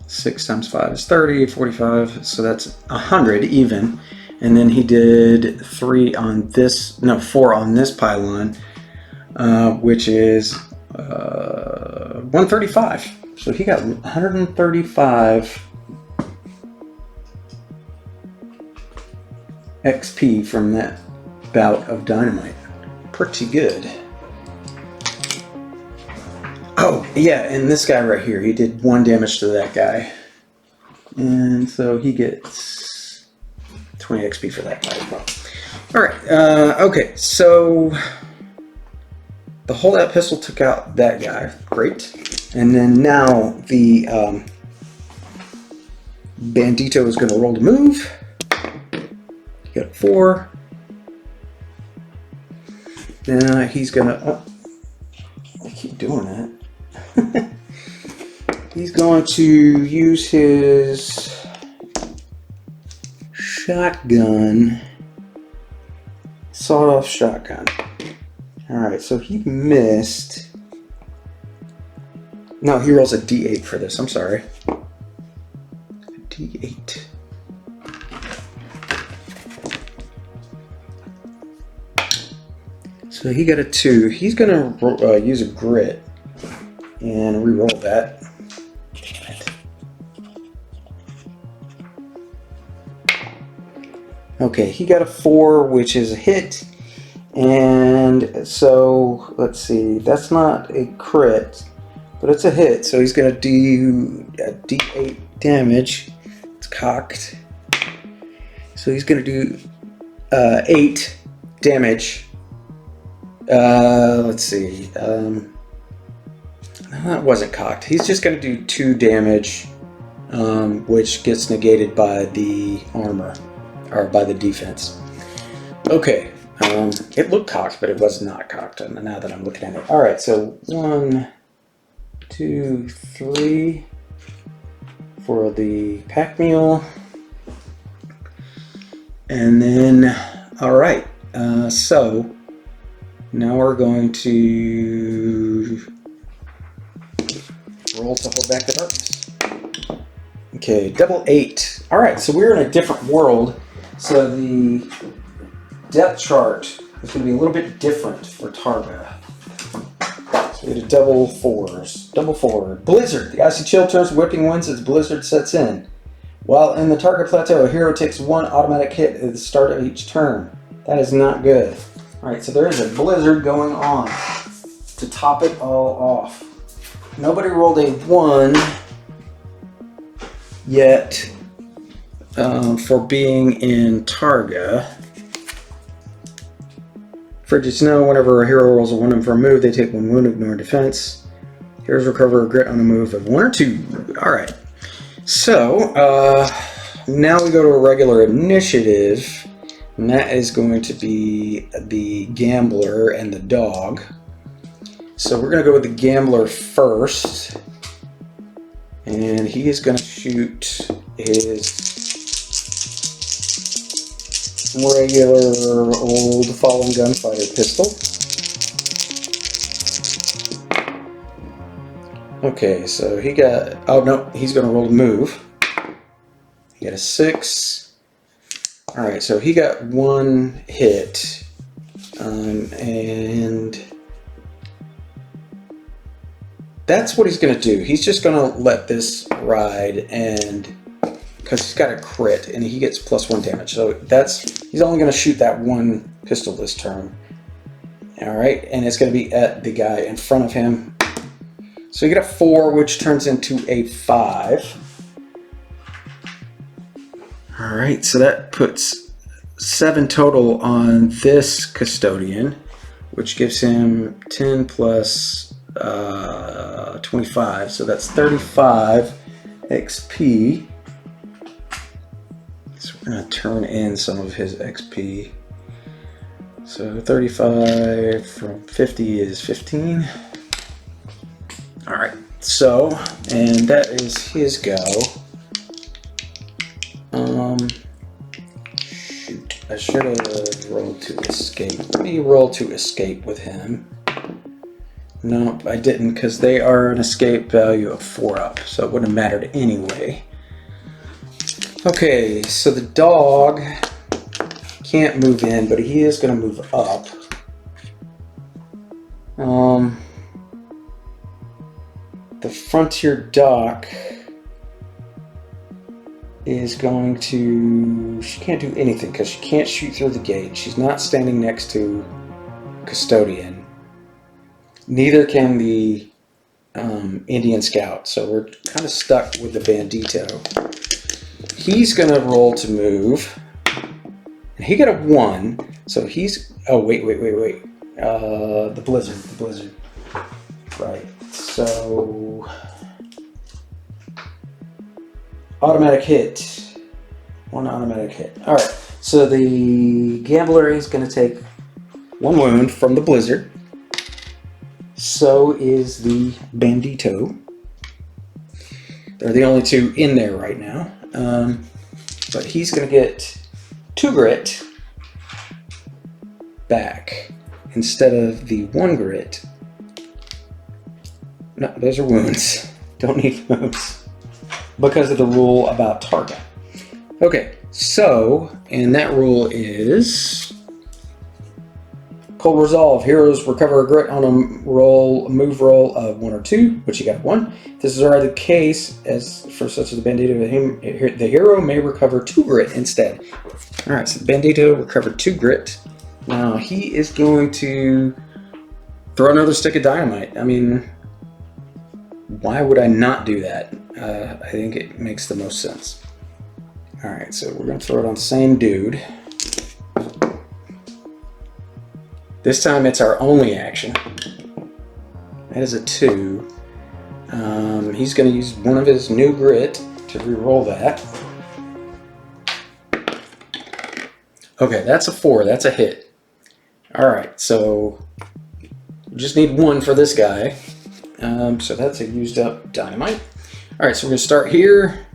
6 times 5 is 30, 45, so that's 100 even. And then he did 4 on this pylon, which is 135. So he got 135 XP from that bout of dynamite. Pretty good. Oh, yeah, and this guy right here, he did 1 damage to that guy. And so he gets 20 XP for that guy as well. Alright, okay, so the holdout pistol took out that guy. Great. And then now the bandito is going to roll to move. He got 4. Now he's going to... Oh, keep doing that. He's going to use his shotgun, sawed-off shotgun. All right, so he missed. No, he rolls a D8 for this. I'm sorry. A D8. So he got a 2. He's gonna use a grit and re-roll that. Okay, he got a 4, which is a hit. And so, let's see, that's not a crit, but it's a hit. So he's going to do a D8 damage. It's cocked. So he's going to do 8 damage. Let's see. That wasn't cocked. He's just going to do 2 damage, which gets negated by the armor, or by the defense. Okay. It looked cocked, but it was not cocked. And now that I'm looking at it, all right. So 1, 2, 3 for the pack mule, and then all right. So now we're going to roll to hold back the darkness. Okay, double 8. All right. So we're in a different world. So the depth chart is going to be a little bit different for Targa. So we did double 4s. Double 4. Blizzard. The icy chill turns whipping winds as blizzard sets in. While in the Targa Plateau, a hero takes 1 automatic hit at the start of each turn. That is not good. Alright, so there is a blizzard going on to top it all off. Nobody rolled a 1 yet for being in Targa. Frigid Snow, whenever a hero rolls a 1 for a move, they take 1 wound, ignore defense. Heroes recover a grit on a move of 1 or 2. Alright. So, now we go to a regular initiative. And that is going to be the Gambler and the Dog. So we're going to go with the Gambler first. And he is going to shoot his regular old fallen gunfighter pistol. Okay, so he got, oh no, he's going to roll a move. He got a 6. Alright, so he got 1 hit. And that's what he's going to do. He's just going to let this ride, and because he's got a crit and he gets +1 damage. So he's only going to shoot that 1 pistol this turn. Alright, and it's going to be at the guy in front of him. So you get a 4, which turns into a 5. Alright, so that puts 7 total on this custodian, which gives him 10 plus 25, so that's 35 XP. So we're going to turn in some of his XP. So 35 from 50 is 15. Alright, so, and that is his go. Shoot, I should have rolled to escape. Let me roll to escape with him. Nope, I didn't, because they are an escape value of 4 up, so it wouldn't have mattered anyway. Okay, so the dog can't move in, but he is going to move up. The Frontier Dock is going to... She can't do anything because she can't shoot through the gate. She's not standing next to Custodian. Neither can the Indian Scout, so we're kind of stuck with the Bandito. He's going to roll to move. And he got a 1, so he's... Oh, wait. The Blizzard. Right, so... Automatic hit. 1 automatic hit. Alright, so the Gambler is going to take 1 wound from the Blizzard. So is the Bandito. They're the only two in there right now. But he's going to get 2 grit back instead of the 1 grit. No, those are wounds. Don't need those because of the rule about target. Okay, so, and that rule is Cold Resolve. Heroes recover a grit on a move roll of 1 or 2, which you got 1. If this is already the case, as for such as the Bandito, the hero may recover 2 grit instead. Alright, so the Bandito recovered 2 grit. Now he is going to throw another stick of dynamite. I mean, why would I not do that? I think it makes the most sense. Alright, so we're going to throw it on the same dude. This time it's our only action. That is a 2. He's going to use one of his new grit to re-roll that. Okay, that's a 4. That's a hit. Alright, so we just need 1 for this guy. So that's a used up dynamite. Alright, so we're going to start here.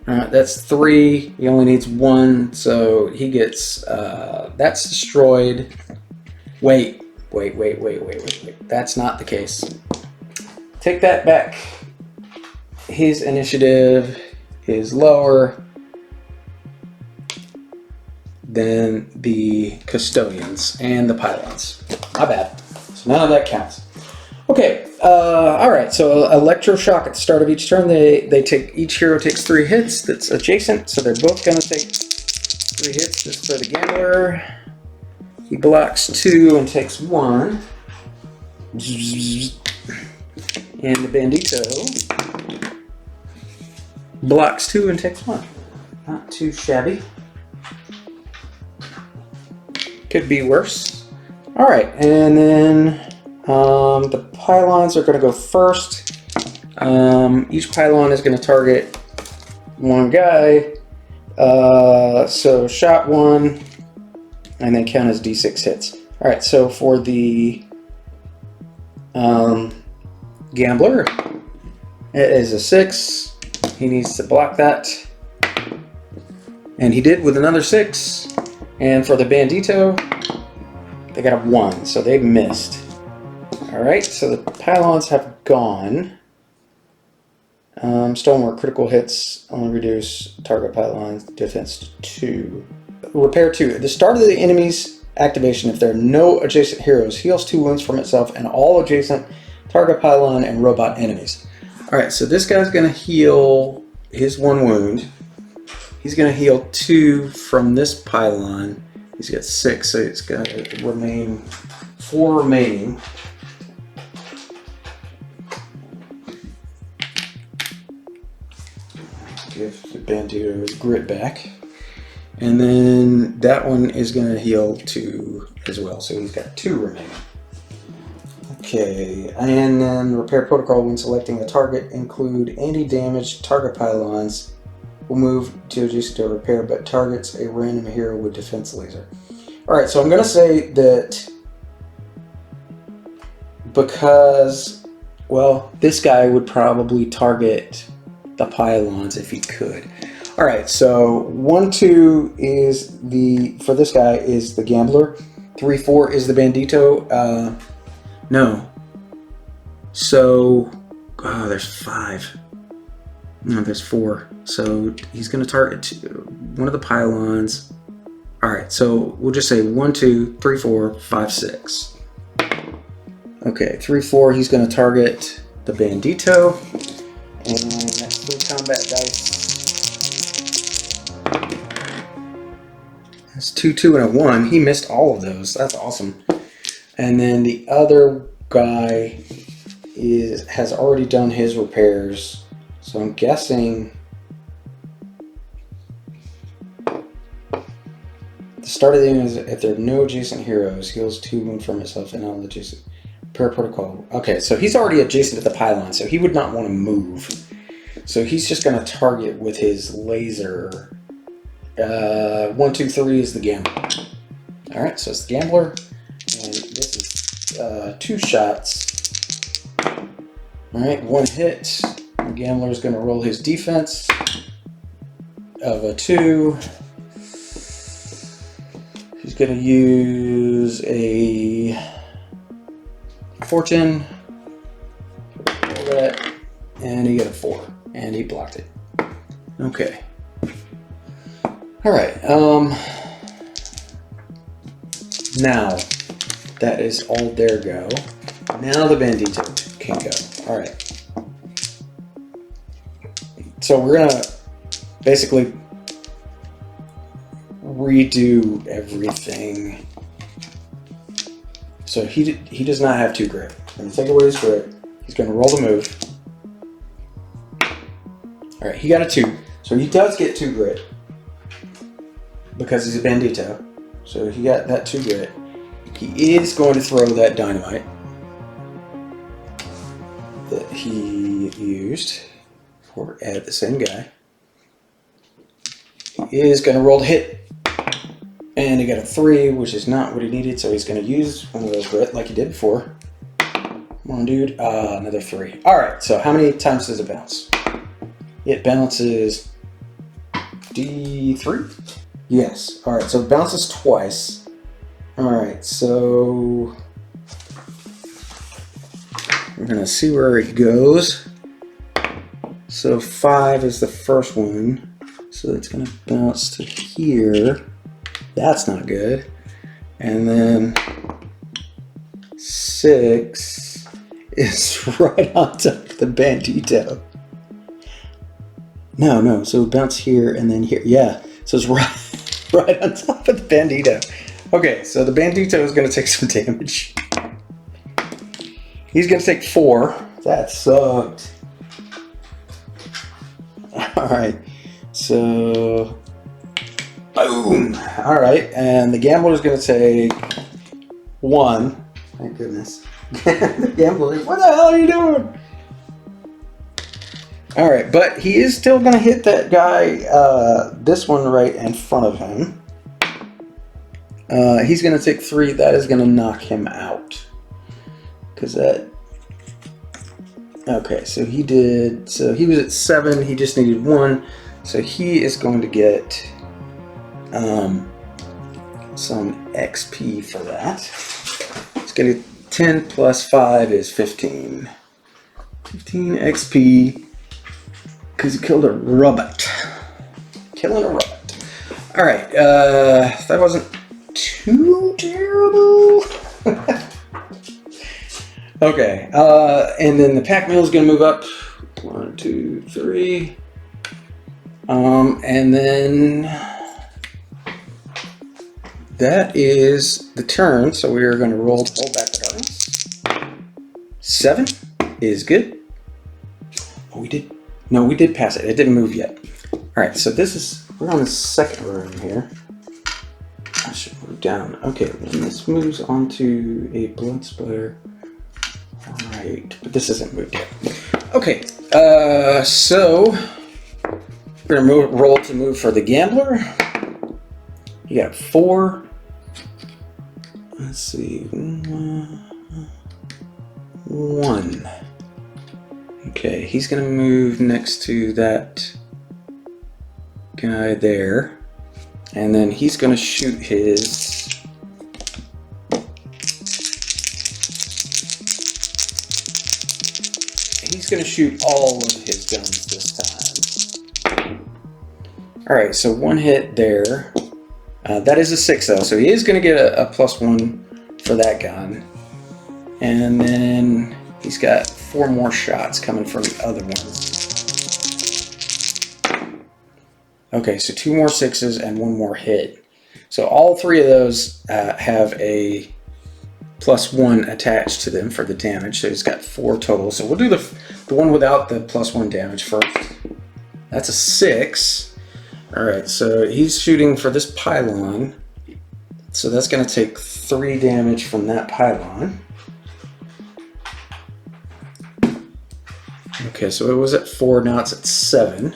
Alright, that's 3. He only needs 1, so he gets, that's destroyed. Wait. That's not the case. Take that back. His initiative is lower than the custodians and the pylons. My bad. So none of that counts. Okay, alright, so electroshock at the start of each turn, each hero takes 3 hits that's adjacent, so they're both gonna take 3 hits. This is for the gambler. He blocks 2 and takes 1. And the Bandito blocks 2 and takes 1. Not too shabby. Could be worse. Alright, and then the pylons are going to go first. Each pylon is going to target 1 guy. So shot 1, and then count as d6 hits. Alright, so for the gambler, it is a 6. He needs to block that. And he did with another 6. And for the Bandito, they got a 1, so they missed. Alright, so the pylons have gone. Stonework critical hits only reduce target pylon's defense to 2. Repair 2. At the start of the enemy's activation, if there are no adjacent heroes, heals 2 wounds from itself and all adjacent target pylon and robot enemies. Alright, so this guy's going to heal his 1 wound. He's going to heal 2 from this pylon. He's got 6, so it's got to remain 4 remaining. Give the Bandito his grit back. And then that one is going to heal 2 as well, so he's got 2 remaining. Okay, and then repair protocol when selecting a target include anti-damage target pylons. Will move to adjacent to repair, but targets a random hero with defense laser. Alright, so I'm going to say that because, well, this guy would probably target the pylons if he could. Alright, so 1, 2 is for this guy is the gambler. 3, 4 is the Bandito. No. So, there's 5. No, there's 4. So he's going to target 1 of the pylons. Alright, so we'll just say 1, 2, 3, 4, 5, 6. Okay, 3, 4, he's going to target the Bandito. And that's 3 combat dice. That's 2, 2, and a 1. He missed all of those. That's awesome. And then the other guy has already done his repairs. So I'm guessing the start of the game is if there are no adjacent heroes, heals 2 wounds from himself and all adjacent per protocol. Okay, so he's already adjacent to the pylon, so he would not want to move. So he's just going to target with his laser. 1, 2, 3 is the gambler. Alright, so it's the gambler. And this is 2 shots. All right, 1 hit. The gambler is going to roll his defense of a 2. He's going to use a fortune. Roll that, and he got a 4, and he blocked it. Okay. All right. Now that is all their go. Now the bandito can go. All right. So we're gonna basically redo everything. So he does not have 2 grit. I'm gonna take away his grit. He's gonna roll the move. All right, he got a 2, so he does get 2 grit because he's a bandito. So he got that 2 grit. He is going to throw that dynamite that he used for at the same guy. He is going to roll to hit, and he got a 3, which is not what he needed. So he's going to use one of those grit like he did before. Come on, dude. Another 3. All right. So how many times does it bounce? It bounces D3. Yes. All right. So it bounces twice. All right. So we're gonna see where it goes. So 5 is the first one. So it's gonna bounce to here. That's not good. And then 6 is right on top of the bandito. No. So bounce here and then here. Yeah. So it's right on top of the bandito. Okay. So the bandito is going to take some damage. He's going to take 4. That sucked. All right. So boom. All right. And the gambler is going to take 1. Thank goodness. The gambler, what the hell are you doing? All right, but he is still going to hit that guy, this one right in front of him. He's going to take 3. That is going to knock him out. Because that... Okay, so he did... So he was at 7. He just needed 1. So he is going to get some XP for that. He's going to... 10 plus 5 is 15. 15 XP. Because he killed a robot. Killing a robot. Alright, that wasn't too terrible. Okay, and then the pack mule is going to move up. 1, 2, 3. And then that is the turn. So we are going to roll back the dice. 7 is good. Oh, we did. No, we did pass it. It didn't move yet. All right, so we're on the second room here. I should move down. Okay, then this moves onto a blood splatter. All right, but this isn't moved yet. Okay, so we're gonna roll to move for the gambler. You got 4. Let's see, 1. Okay, he's going to move next to that guy there. And then he's going to shoot his... He's going to shoot all of his guns this time. Alright, so 1 hit there. That is a 6 though, so he is going to get a +1 for that gun. And then he's got 4 more shots coming from the other one. Okay, so 2 more 6s and 1 more hit. So all 3 of those have a +1 attached to them for the damage. So he's got 4 total. So we'll do the one without the +1 damage first. That's a 6. All right, so he's shooting for this pylon. So that's going to take 3 damage from that pylon. Okay, so it was at 4, now it's at 7.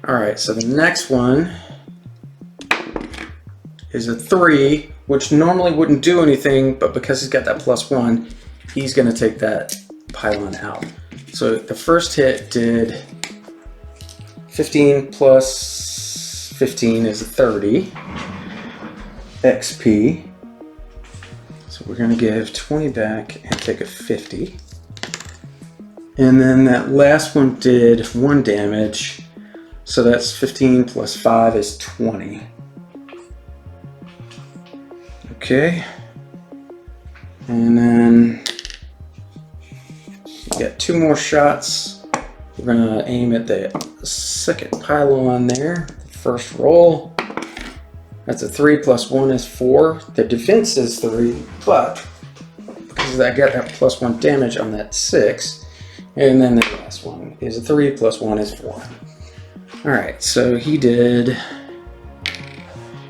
Alright, so the next one is a 3, which normally wouldn't do anything, but because he's got that +1, he's going to take that pylon out. So the first hit did 15 plus 15 is 30 XP. So we're going to give 20 back and take a 50. And then that last one did 1 damage. So that's 15 plus 5 is 20. Okay. And then we got 2 more shots. We're going to aim at the second pylon there. First roll. That's a 3 plus 1 is 4. The defense is 3, but because I got that +1 damage on that 6. And then the last one is a 3 plus 1 is 4. Alright, so he did. You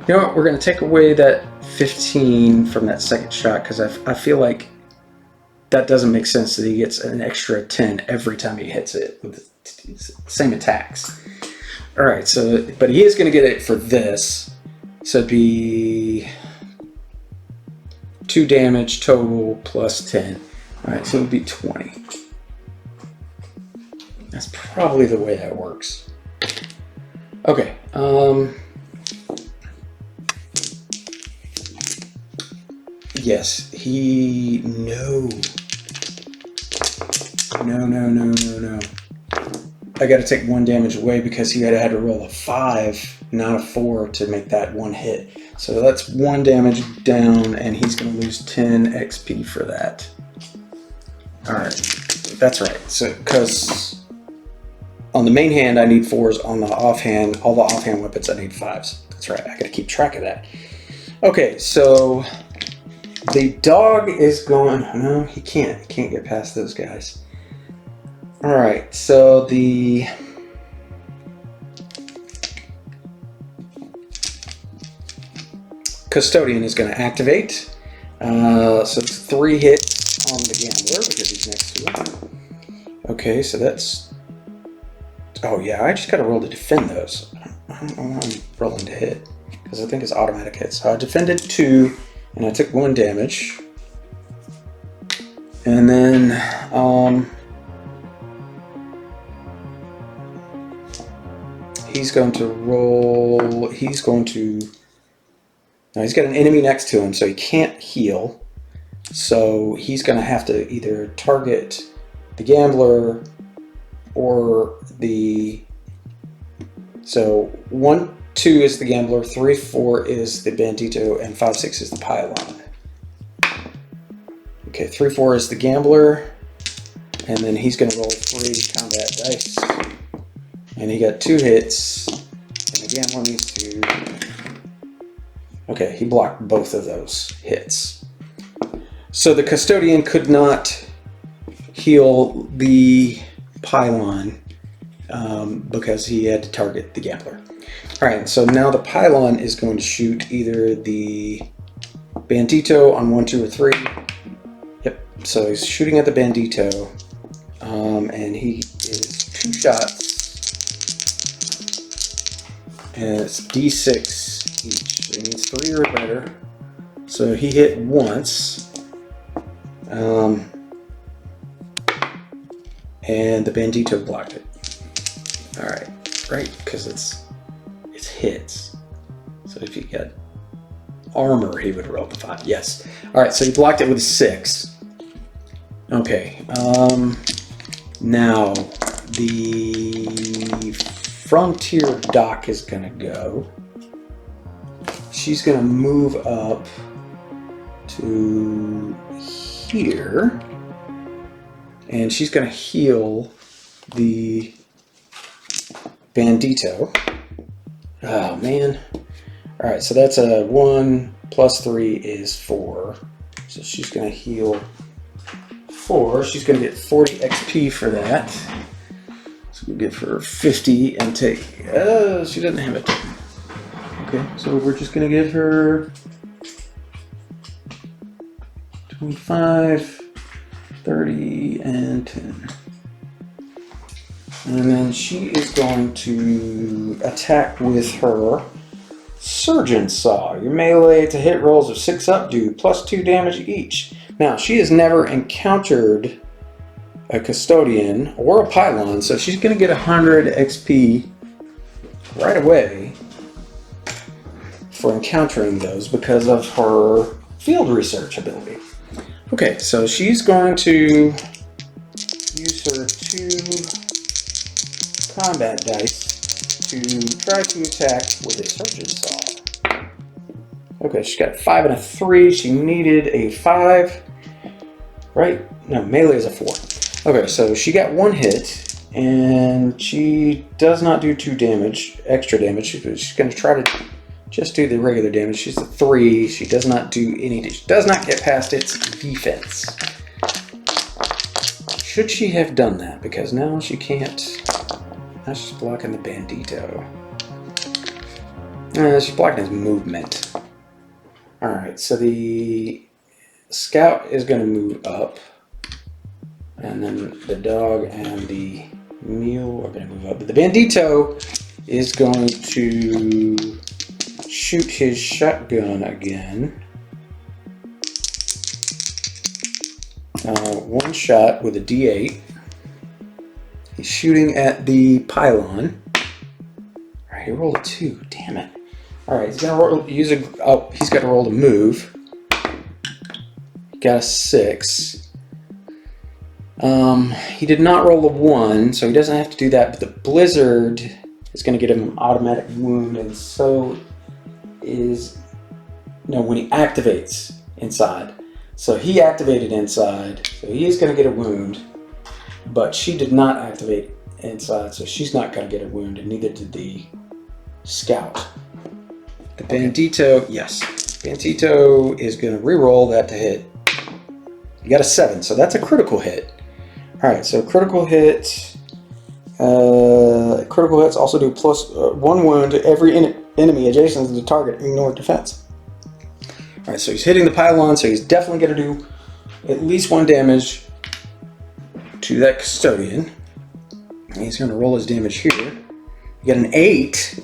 know what? We're going to take away that 15 from that second shot because I feel like that doesn't make sense that he gets an extra 10 every time he hits it with the same attacks. Alright, so, but he is going to get it for this. So it'd be 2 damage total plus 10. Alright, so it'd be 20. That's probably the way that works. Okay, yes, he, no. No. I gotta take 1 damage away because he had to roll a 5, not a 4 to make that 1 hit. So that's 1 damage down and he's gonna lose 10 XP for that. Alright, that's right. So, because on the main hand I need 4s, on the offhand, all the offhand weapons I need 5s. That's right, I gotta keep track of that. Okay, so the dog is going, no, he can't get past those guys. Alright, so the custodian is going to activate. So it's 3 hits on the gambler because he's next to him. Okay, so that's, oh yeah, I just got to roll to defend those. I don't know why I'm rolling to hit because I think it's automatic hits. So I defended 2 and I took 1 damage. And then he's going to roll, now he's got an enemy next to him, so he can't heal. So he's going to have to either target the gambler or the, so 1, 2 is the gambler, 3, 4 is the bandito, and 5, 6 is the pylon. Okay, 3, 4 is the gambler, and then he's going to roll 3 combat dice. And he got 2 hits, and the gambler needs to, okay, he blocked both of those hits. So the custodian could not heal the pylon because he had to target the gambler. All right, so now the pylon is going to shoot either the bandito on 1, 2, or 3. Yep, so he's shooting at the bandito, and he is 2 shots. And it's D6 each. So he needs 3 or better. So he hit once. And the bandito blocked it. Alright, right? Because it's hits. So if he got armor, he would roll the 5. Yes. Alright, so he blocked it with a 6. Okay. Now the Frontier Doc is going to go. She's going to move up to here. And she's going to heal the bandito. Oh, man. Alright, so that's a 1 plus 3 is 4. So she's going to heal 4. She's going to get 40 XP for that. So we'll give her 50 and take, she doesn't have it. Okay, so we're just going to give her 25, 30, and 10. And then she is going to attack with her Surgeon Saw. Your melee to hit rolls of 6 up do +2 damage each. Now, she has never encountered a Custodian or a Pylon, so she's going to get 100 XP right away for encountering those because of her field research ability. Okay, so she's going to use her 2 combat dice to try to attack with a Surgeon Saw. Okay, she's got a 5 and a 3. She needed a 5. Right? No, melee is a 4. Okay, so she got 1 hit, and she does not do 2 damage, extra damage. She's going to try to just do the regular damage. She's a 3. She does not do any. She does not get past its defense. Should she have done that? Because now she can't. Now she's blocking the Bandito. She's blocking his movement. Alright, so the Scout is going to move up. And then the dog and the mule are going to move up. But the Bandito is going to shoot his shotgun again. 1 shot with a D8. He's shooting at the Pylon. Alright, he rolled a 2. Damn it. Alright, he's gonna roll, use a. Oh, he's got to roll to move. He got a 6. He did not roll a 1, so he doesn't have to do that. But the Blizzard is going to get him an automatic wound, and so is when he activates inside. So he activated inside, so he is going to get a wound. But she did not activate inside, so she's not going to get a wound, and neither did the Scout. The Bandito, yes. Bandito is going to re-roll that to hit. You got a 7, so that's a critical hit. Alright, so critical hit. Critical hits also do +1 wound to every enemy adjacent to the target. Ignore defense. Alright, so he's hitting the Pylon, so he's definitely going to do at least 1 damage to that Custodian. And he's going to roll his damage here. You got an 8.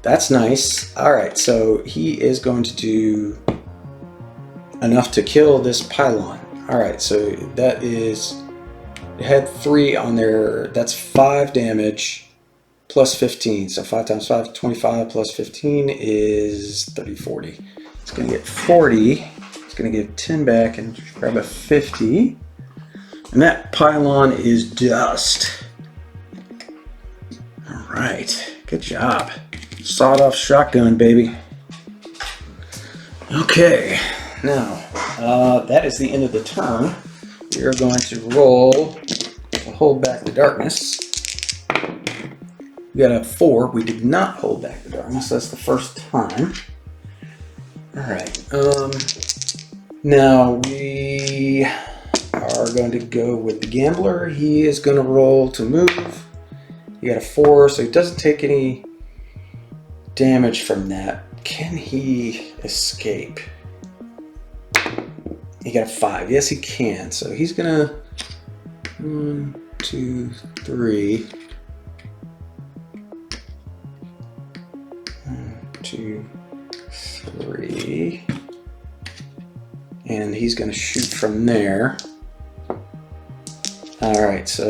That's nice. Alright, so he is going to do enough to kill this Pylon. Alright, so that is... It had 3 on there. That's 5 damage plus 15. So 5 times 5 is 25 plus 15 is 30, 40. It's going to get 40. It's going to get 10 back and grab a 50. And that Pylon is dust. Alright, good job. Sawed off shotgun, baby. Okay, now that is the end of the turn. We are going to roll to hold back the darkness. We got a 4. We did not hold back the darkness. That's the first time. Alright, now we are going to go with the Gambler. He is going to roll to move. He got a 4, so he doesn't take any damage from that. Can he escape? He got a 5. Yes, he can. So he's going to 1, 2, 3. 1, 2, 3. And he's going to shoot from there. Alright, so...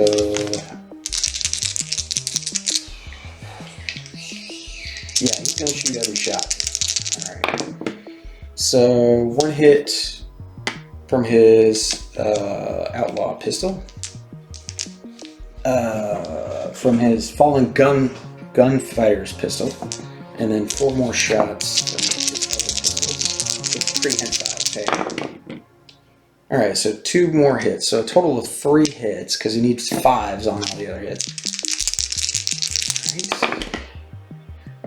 Yeah, he's going to shoot every shot. Alright. So, 1 hit from his outlaw pistol. From his fallen gunfighter's pistol. And then 4 more shots from his other pistol. It's pre-hensai, okay. Alright, so 2 more hits. So a total of 3 hits, because he needs 5s on all the other hits. Alright.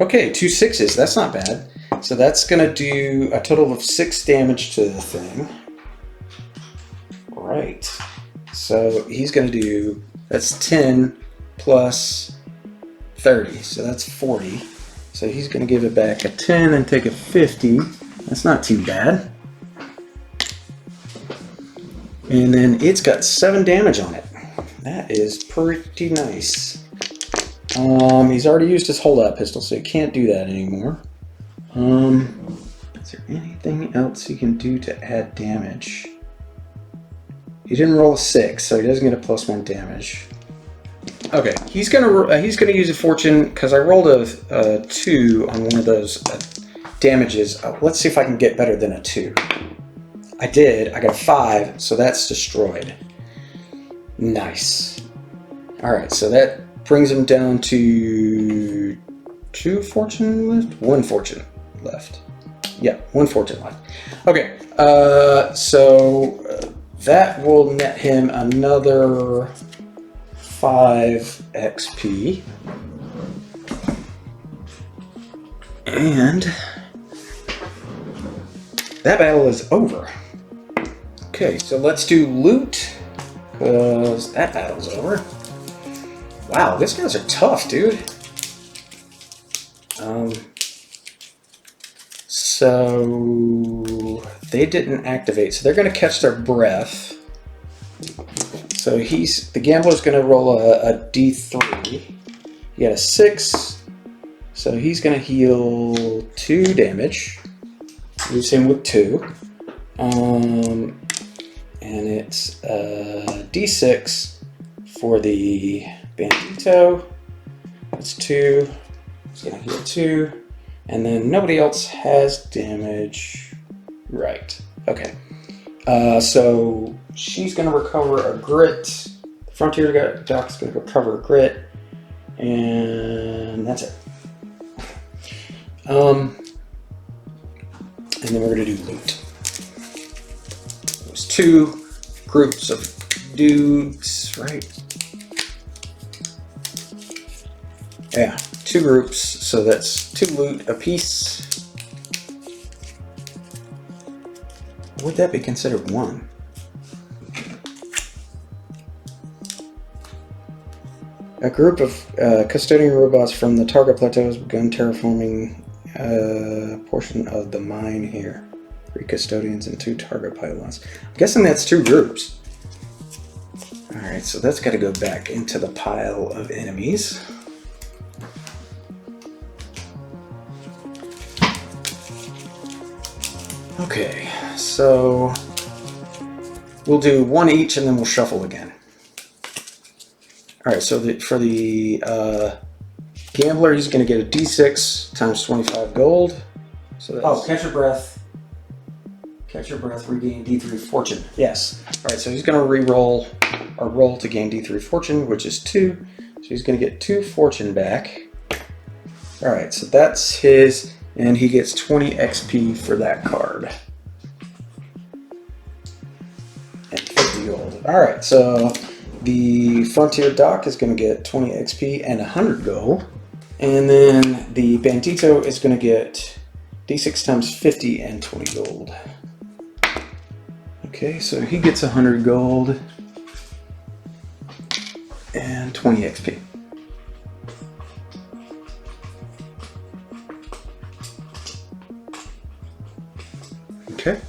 Okay, 2 6s. That's not bad. So that's going to do a total of 6 damage to the thing. Right. So he's going to do... That's 10 plus 30. So that's 40. So he's going to give it back a 10 and take a 50. That's not too bad. And then it's got 7 damage on it. That is pretty nice. He's already used his holdout pistol, so he can't do that anymore. Is there anything else you can do to add damage? He didn't roll a 6, so he doesn't get a +1 damage. Okay, he's gonna use a fortune because I rolled a 2 on one of those damages. Let's see if I can get better than a 2. I did. I got a 5, so that's destroyed. Nice. All right, so that brings him down to 2 fortune left. 1 fortune left. Yeah, 1 fortune left. Okay, so that will net him another 5 XP. And that battle is over. Okay, so let's do loot, because that battle's over. Wow, these guys are tough, dude. So they didn't activate, so they're going to catch their breath. So the gambler's going to roll a D3. He got a 6, so he's going to heal 2 damage. Leaves him with 2. And it's D6 for the Bandito. That's 2. He's going to heal 2. And then nobody else has damage. Right. Okay. So she's going to recover a grit. The Frontier Doc's going to recover a grit. And that's it. And then we're going to do loot. There's 2 groups of dudes, right? Yeah, 2 groups, so that's 2 loot apiece. Would that be considered 1? A group of custodian robots from the Targa Plateau has begun terraforming a portion of the mine here. 3 custodians and 2 Targa pylons. I'm guessing that's 2 groups. Alright, so that's got to go back into the pile of enemies. Okay, so we'll do 1 each and then we'll shuffle again. Alright, so for the gambler, he's going to get a D6 times 25 gold. So that's, catch your breath. Catch your breath, regain D3 fortune. Yes. Alright, so he's going to re-roll or roll to gain D3 fortune, which is 2. So he's going to get 2 fortune back. Alright, so that's his, and he gets 20 XP for that card. And 50 gold. Alright, so the Frontier Doc is going to get 20 XP and 100 gold. And then the Bandito is going to get D6 times 50 and 20 gold. Okay, so he gets 100 gold and 20 XP. Okay.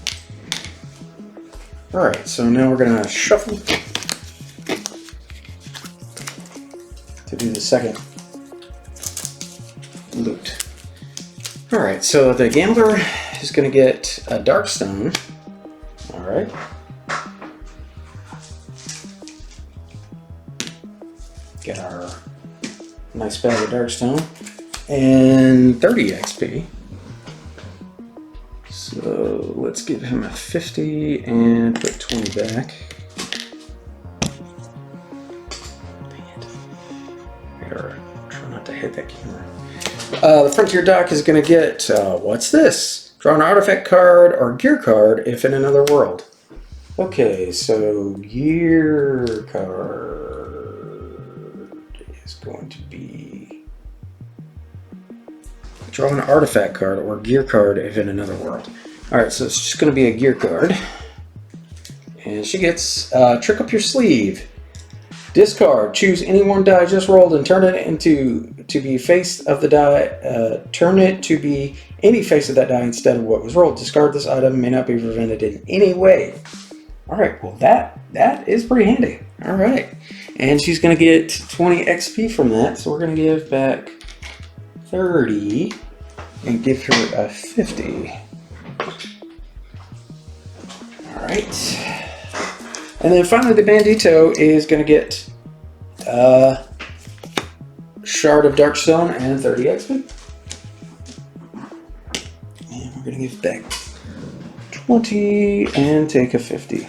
Alright, so now we're going to shuffle to do the second loot. Alright, so the gambler is going to get a Darkstone. Alright. Get our nice bag of Darkstone. And 30 XP. So let's give him a 50 and put 20 back. Dang it. I gotta try not to hit that camera. The Frontier Doc is going to get, what's this? Draw an artifact card or gear card if in another world. Okay, so gear card is going to be draw an artifact card or gear card if in another world. Alright, so it's just going to be a gear card. And she gets trick up your sleeve. Discard. Choose any 1 die just rolled and turn it to be face of the die. Turn it to be any face of that die instead of what was rolled. Discard this item. May not be prevented in any way. All right. Well, that is pretty handy. All right. And she's going to get 20 XP from that. So we're going to give back 30. and give her a 50. Alright. And then finally the Bandito is going to get Shard of Darkstone and 30 XP. And we're going to give back 20 and take a 50.